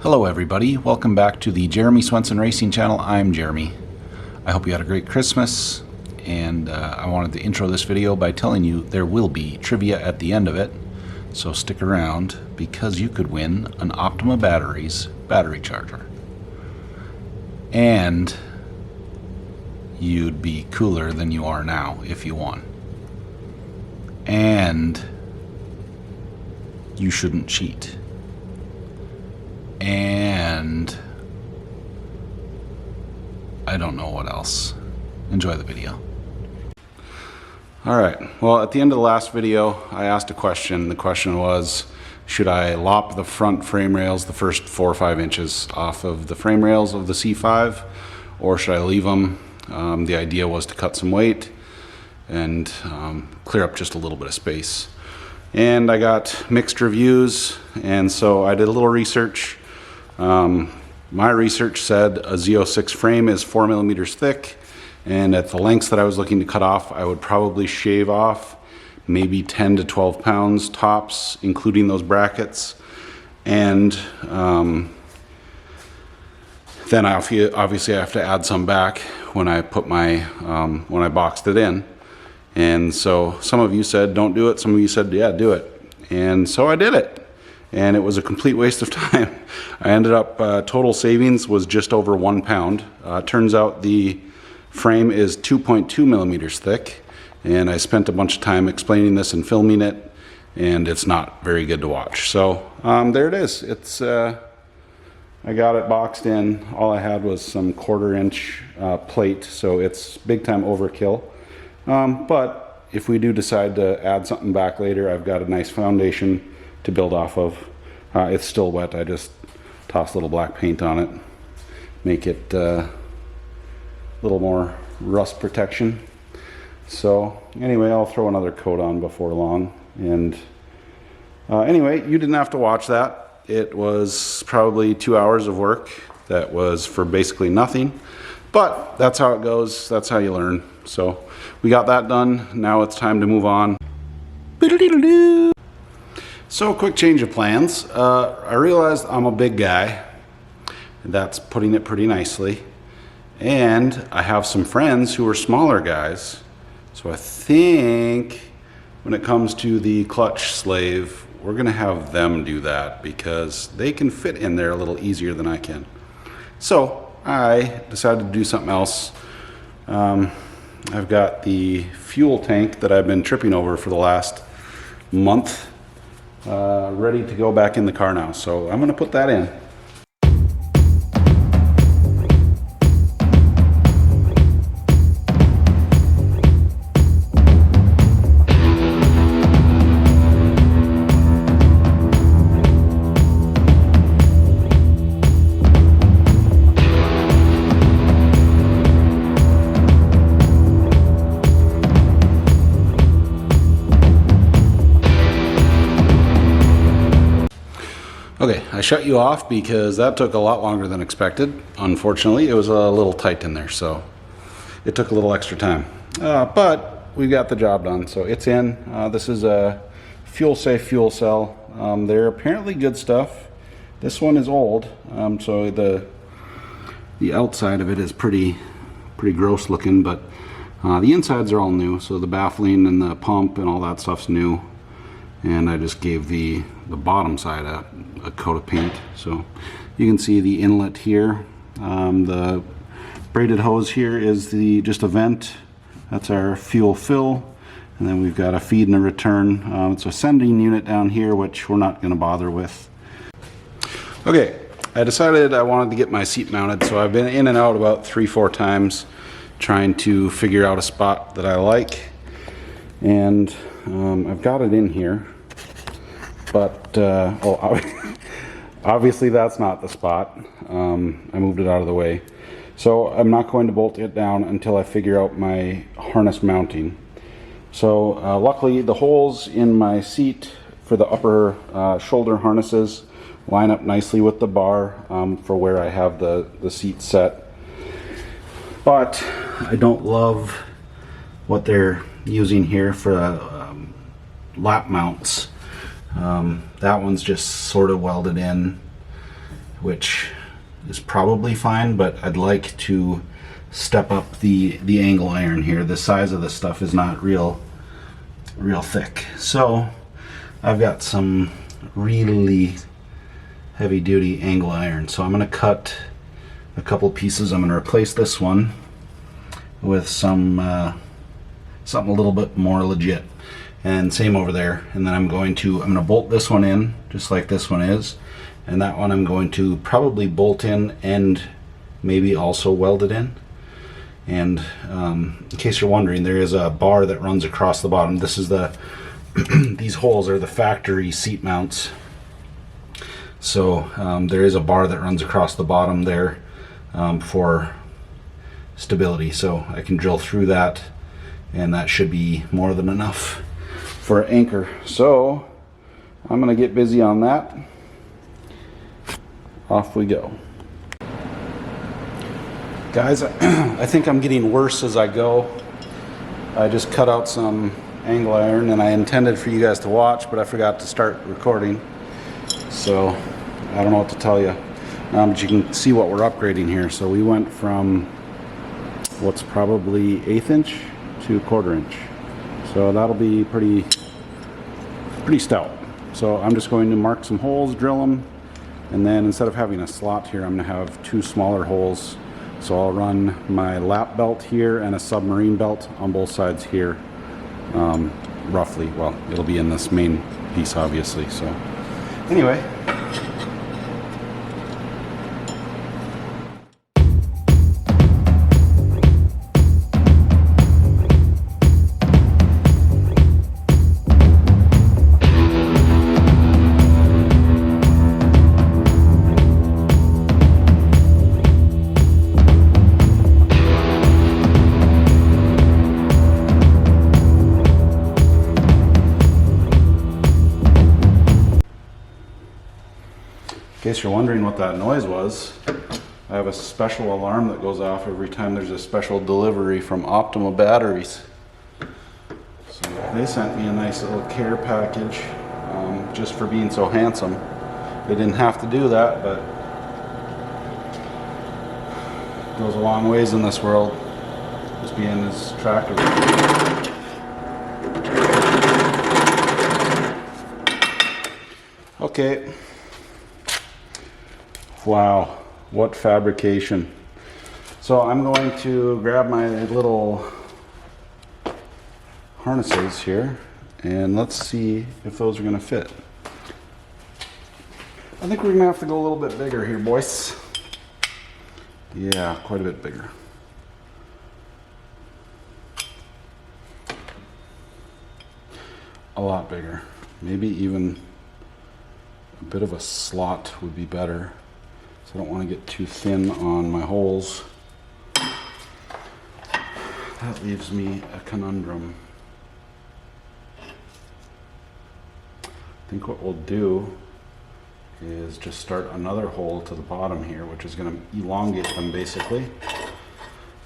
Hello everybody, welcome back to the Jeremy Swenson Racing Channel. I'm Jeremy. I hope you had a great Christmas, and I wanted to intro this video by telling you there will be trivia at the end of it, so stick around because you could win an Optima Batteries battery charger. And you'd be cooler than you are now if you won. And you shouldn't cheat. And I don't know what else. Enjoy the video. Alright, well, at the end of the last video I asked a question. The question was, should I lop the front frame rails, the first 4 or 5 inches off of the frame rails of the C5, or should I leave them? The idea was to cut some weight and clear up just a little bit of space. And I got mixed reviews, and so I did a little research. My research said a Z06 frame is 4 millimeters thick, and at the lengths that I was looking to cut off, I would probably shave off maybe 10 to 12 pounds tops, including those brackets. And then obviously I have to add some back when I put my when I boxed it in. And so some of you said don't do it, some of you said yeah, do it. And so I did it. And it was a complete waste of time. I ended up, total savings was just over 1 pound. Turns out the frame is 2.2 millimeters thick, and I spent a bunch of time explaining this and filming it, and it's not very good to watch. So there it is. It's I got it boxed in. All I had was some 1/4 inch plate, so it's big time overkill. But if we do decide to add something back later, I've got a nice foundation to build off of. It's still wet. I just tossed a little black paint on it, make it a little more rust protection. So anyway, I'll throw another coat on before long. And anyway, you didn't have to watch that. It was probably 2 hours of work that was for basically nothing, but that's how it goes. That's how you learn. So we got that done. Now it's time to move on. So, quick change of plans. I realized I'm a big guy. That's putting it pretty nicely. And I have some friends who are smaller guys. So I think when it comes to the clutch slave, we're going to have them do that because they can fit in there a little easier than I can. So I decided to do something else. I've got the fuel tank that I've been tripping over for the last month. Ready to go back in the car now, so I'm going to put that in. Okay, I shut you off because that took a lot longer than expected. Unfortunately, it was a little tight in there, so it took a little extra time. But we got the job done, so it's in. This is a fuel-safe fuel cell. They're apparently good stuff. This one is old, so the outside of it is pretty gross looking, but the insides are all new. So the baffling and the pump and all that stuff's new. And I just gave the bottom side a coat of paint. So you can see the inlet here. The braided hose here is just a vent. That's our fuel fill. And then we've got a feed and a return. It's a sending unit down here, which we're not going to bother with. Okay, I decided I wanted to get my seat mounted, so I've been in and out about 3-4 times trying to figure out a spot that I like. And I've got it in here, but obviously that's not the spot. I moved it out of the way, so I'm not going to bolt it down until I figure out my harness mounting. So luckily the holes in my seat for the upper shoulder harnesses line up nicely with the bar for where I have the seat set, but I don't love what they're using here for lap mounts. That one's just sort of welded in. which is probably fine, but I'd like to step up the angle iron here. The size of this stuff is not real thick. So I've got some really heavy duty angle iron. So I'm going to cut a couple pieces. I'm going to replace this one with some something a little bit more legit, and same over there. And then I'm going to bolt this one in just like this one is, and that one I'm going to probably bolt in and maybe also weld it in. And in case you're wondering, there is a bar that runs across the bottom. This is the these holes are the factory seat mounts. So there is a bar that runs across the bottom there for stability. So I can drill through that, and that should be more than enough for an anchor. So I'm gonna get busy on that. Off we go. Guys, I think I'm getting worse as I go. I just cut out some angle iron, and I intended for you guys to watch, but I forgot to start recording. So I don't know what to tell you. But you can see what we're upgrading here. So we went from what's probably 1/8 inch to 1/4 inch. So that'll be pretty stout. So I'm just going to mark some holes, drill them, and then instead of having a slot here, I'm going to have 2 smaller holes. So I'll run my lap belt here and a submarine belt on both sides here, roughly. Well, it'll be in this main piece, obviously. So anyway. In case you're wondering what that noise was, I have a special alarm that goes off every time there's a special delivery from Optima batteries. So they sent me a nice little care package just for being so handsome. They didn't have to do that, but it goes a long ways in this world, just being as attractive. Okay. Wow, what fabrication. So I'm going to grab my little harnesses here, and let's see if those are going to fit. I think we're going to have to go a little bit bigger here, boys. Yeah, quite a bit bigger. A lot bigger. Maybe even a bit of a slot would be better. So I don't want to get too thin on my holes. That leaves me a conundrum. I think what we'll do is just start another hole to the bottom here, which is going to elongate them basically.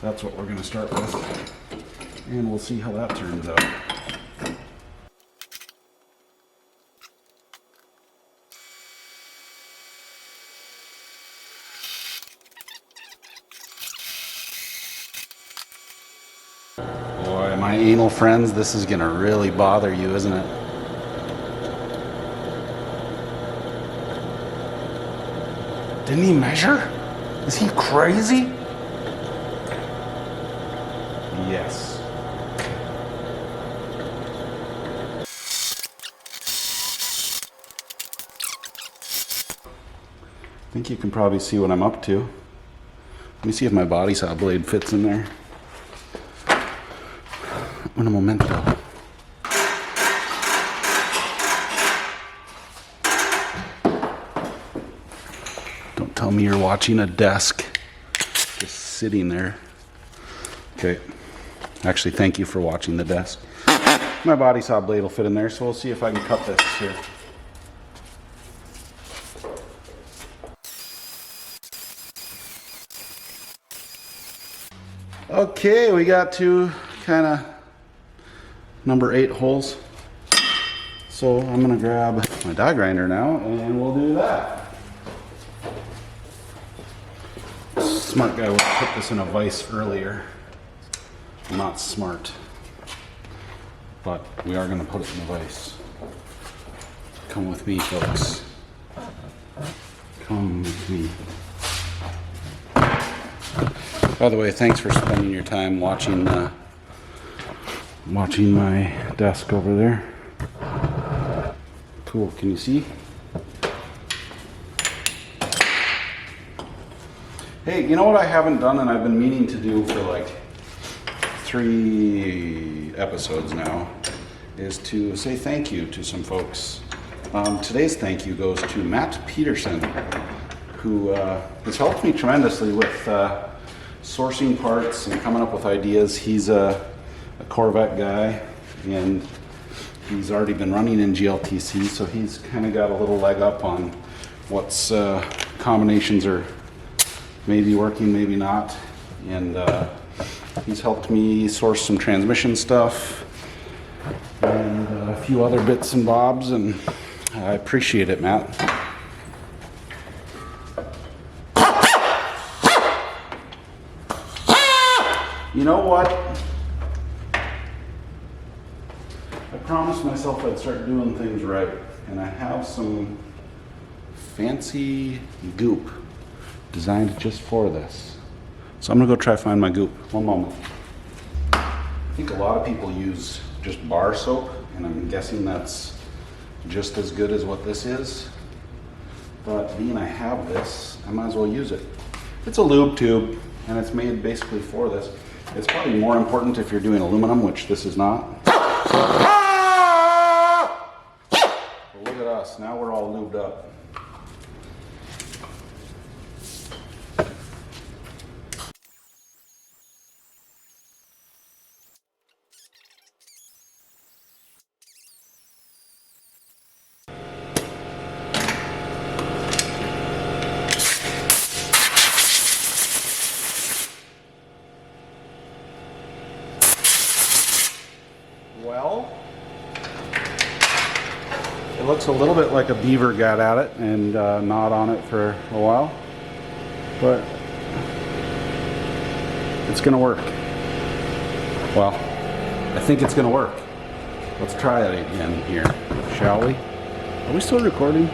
That's what we're going to start with. And we'll see how that turns out. My anal friends, this is gonna really bother you, isn't it? Didn't he measure? Is he crazy? Yes. I think you can probably see what I'm up to. Let me see if my body saw blade fits in there. Un momento. Don't tell me you're watching a desk just sitting there. Okay. Actually, thank you for watching the desk. My body saw blade will fit in there, so we'll see if I can cut this here. Okay, we got to kind of number 8 holes. So I'm gonna grab my die grinder now and we'll do that. Smart guy would have put this in a vise earlier. Not smart. But we are going to put it in a vise. Come with me, folks. Come with me. By the way, thanks for spending your time watching my desk over there. Cool, can you see? Hey, you know what I haven't done and I've been meaning to do for like 3 episodes now, is to say thank you to some folks. Today's thank you goes to Matt Peterson, who has helped me tremendously with sourcing parts and coming up with ideas. He's a Corvette guy, and he's already been running in GLTC, so he's kind of got a little leg up on what's combinations are maybe working, maybe not. And he's helped me source some transmission stuff and a few other bits and bobs, and I appreciate it, Matt. You know what? I promised myself I'd start doing things right, and I have some fancy goop designed just for this. So I'm gonna go try to find my goop. One moment. I think a lot of people use just bar soap, and I'm guessing that's just as good as what this is. But being I have this, I might as well use it. It's a lube tube, and it's made basically for this. It's probably more important if you're doing aluminum, which this is not. But look at us, now we're all lubed up. Well, it looks a little bit like a beaver got at it and gnawed on it for a while, but it's gonna work. Well, I think it's gonna work. Let's try it again here, shall we? Are we still recording?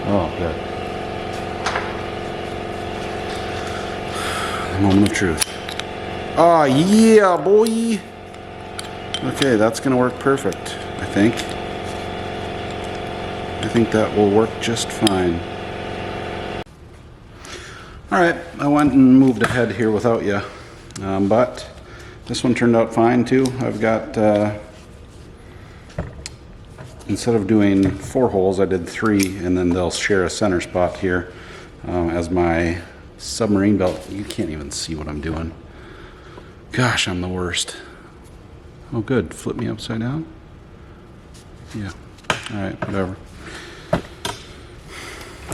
Oh, good. The moment of truth. Oh yeah, boy! Okay, that's going to work perfect, I think. I think that will work just fine. Alright, I went and moved ahead here without you. But this one turned out fine too. I've got, instead of doing 4 holes, I did 3, and then they'll share a center spot here as my submarine belt. You can't even see what I'm doing. Gosh, I'm the worst. Oh good, flip me upside down? Yeah, alright, whatever.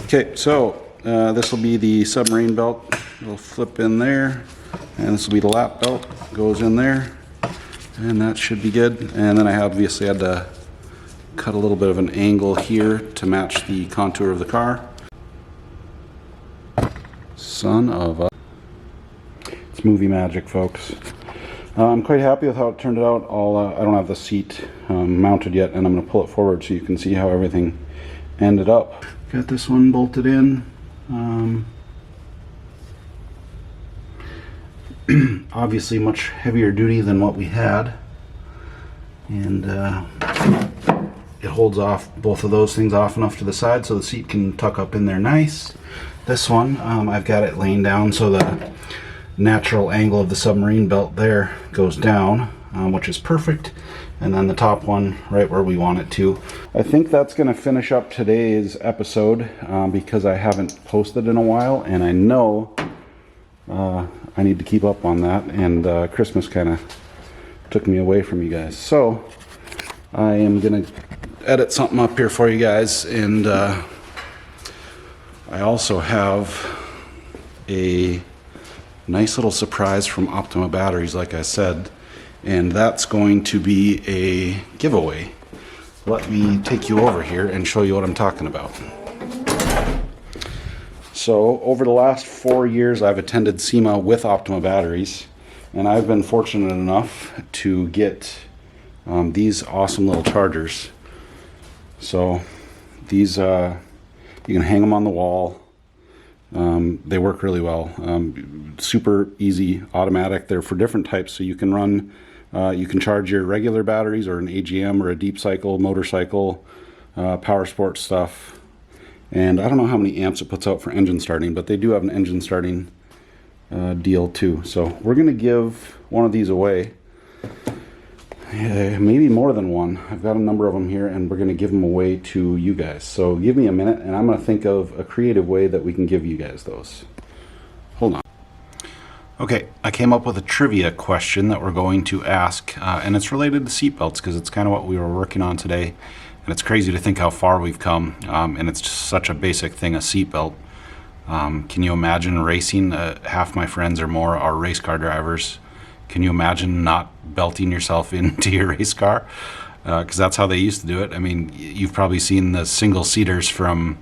Okay, so this will be the submarine belt. It'll flip in there, and this will be the lap belt, goes in there, and that should be good. And then I obviously had to cut a little bit of an angle here to match the contour of the car. Son of a... It's movie magic, folks. I'm quite happy with how it turned out. I don't have the seat mounted yet, and I'm going to pull it forward so you can see how everything ended up. Got this one bolted in. Obviously much heavier duty than what we had, and it holds off both of those things off enough to the side so the seat can tuck up in there nice. This one, I've got it laying down so the natural angle of the submarine belt there goes down, which is perfect, and then the top one right where we want it to. I think that's going to finish up today's episode because I haven't posted in a while, and I know I need to keep up on that, and Christmas kind of took me away from you guys. So I am going to edit something up here for you guys, and I also have a nice little surprise from Optima batteries, like I said, and that's going to be a giveaway. Let me take you over here and show you what I'm talking about. So over the last 4 years, I've attended SEMA with Optima batteries, and I've been fortunate enough to get these awesome little chargers. So these, you can hang them on the wall. They work really well. Super easy, automatic. They're for different types, so you can run, you can charge your regular batteries or an AGM or a deep cycle, motorcycle, power sports stuff. And I don't know how many amps it puts out for engine starting, but they do have an engine starting deal too. So we're going to give one of these away. Maybe more than one. I've got a number of them here, and we're going to give them away to you guys. So give me a minute, and I'm going to think of a creative way that we can give you guys those. Hold on. Okay, I came up with a trivia question that we're going to ask, and it's related to seatbelts because it's kind of what we were working on today. And it's crazy to think how far we've come, and it's just such a basic thing, a seatbelt. Can you imagine racing? Half my friends or more are race car drivers. Can you imagine not belting yourself into your race car? Because that's how they used to do it. I mean, you've probably seen the single seaters from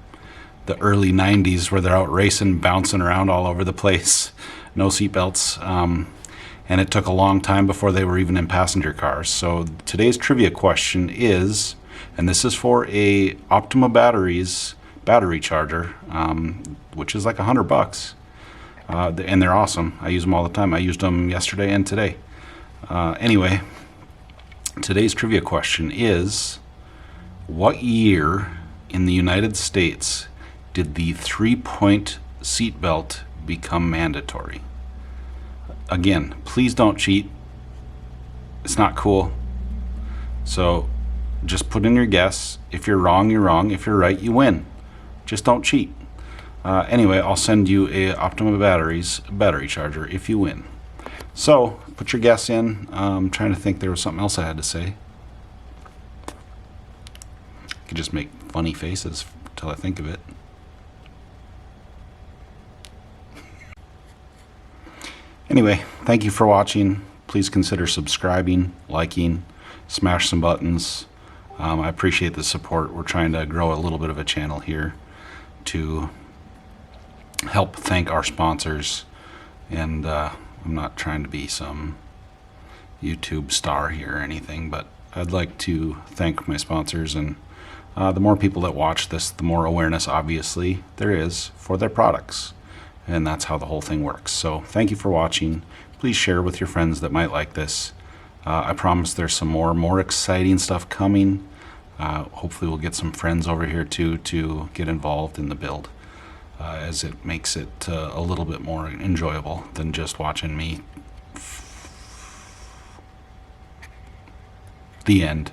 the early 90s where they're out racing, bouncing around all over the place. No seatbelts. And it took a long time before they were even in passenger cars. So today's trivia question is, and this is for a Optima batteries battery charger, which is like $100. And they're awesome. I use them all the time. I used them yesterday and today. Anyway, today's trivia question is, what year in the United States did the 3-point seatbelt become mandatory? Again, please don't cheat. It's not cool. So just put in your guess. If you're wrong, you're wrong. If you're right, you win. Just don't cheat. Anyway, I'll send you a Optima batteries battery charger if you win. So put your guess in. I'm trying to think, there was something else I had to say. I could just make funny faces until I think of it. Anyway, thank you for watching. Please consider subscribing, liking, smash some buttons. I appreciate the support. We're trying to grow a little bit of a channel here to help thank our sponsors. And I'm not trying to be some YouTube star here or anything, but I'd like to thank my sponsors. And the more people that watch this, the more awareness, obviously, there is for their products. And that's how the whole thing works. So thank you for watching. Please share with your friends that might like this. I promise there's some more exciting stuff coming. Hopefully we'll get some friends over here too to get involved in the build, as it makes it a little bit more enjoyable than just watching me. The end.